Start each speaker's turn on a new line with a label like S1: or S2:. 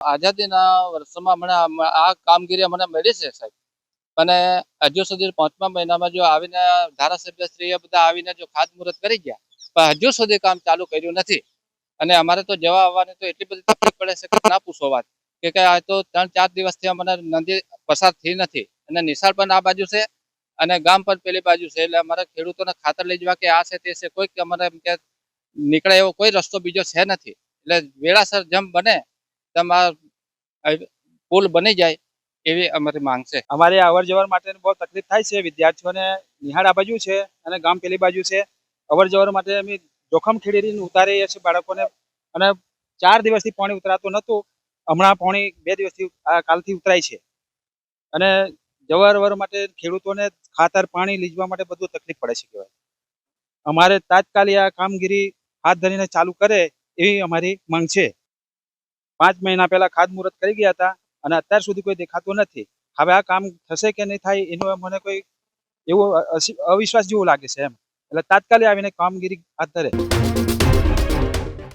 S1: આઝાદીના વર્ષોમાં મને આ કામગીરી મને મળી છે સાહેબ, અને હજુ સુધી 5મા મહિનામાં જો આવીને ધારાસભ્યશ્રીએ બધા આવીને જો ખાતમુહૂર્ત કરી ગયા, પણ હજુ સુધી કામ ચાલુ કર્યું નથી. અને અમારે તો જવા આવવાની તો એટલી બધી તકલીફ પડે છે કે ના પૂછો વાત, કે આ તો 3-4 દિવસથી અમને નદી પસાર થઈ નથી, અને નિશાળ પણ આ બાજુ છે અને ગામ પણ પેલી બાજુ છે. એટલે અમારે ખેડૂતોને ખાતર લઈ જવા કે આ છે તે છે, કોઈ અમારે એમ કે નીકળે એવો કોઈ રસ્તો બીજો છે નથી. એટલે વેળાસર જેમ બને તેમ આ પુલ બની જાય એવી અમારી માંગ છે.
S2: અમારે અવર જવર માટે બહુ તકલીફ થાય છે. વિદ્યાર્થીઓને નિહાળ આ બાજુ છે અને ગામ પેલી બાજુ છે. અવર જવર માટે અમે જોખમ ખેડીને ઉતારીએ છીએ બાળકોને, અને 4 દિવસથી પાણી ઉતરાતું નહોતું. હમણાં પાણી 2 દિવસથી કાલથી ઉતરાય છે, અને જવર અવર માટે ખેડૂતોને ખાતર પાણી લીજવા માટે બધું તકલીફ પડે છે. કહેવાય અમારે તાત્કાલિક આ કામગીરી હાથ ધરીને ચાલુ કરે એવી અમારી માંગ છે. 5 મહિના પહેલા ખાતમુહૂર્ત કરી ગયા હતા અને અત્યાર સુધી કોઈ દેખાતું નથી. હવે આ કામ થશે કે નહીં થાય એનો મને કોઈ એવો અવિશ્વાસ જેવું લાગે છે એમ. એટલે તાત્કાલિક આવીને કામગીરી હાથ ધરે.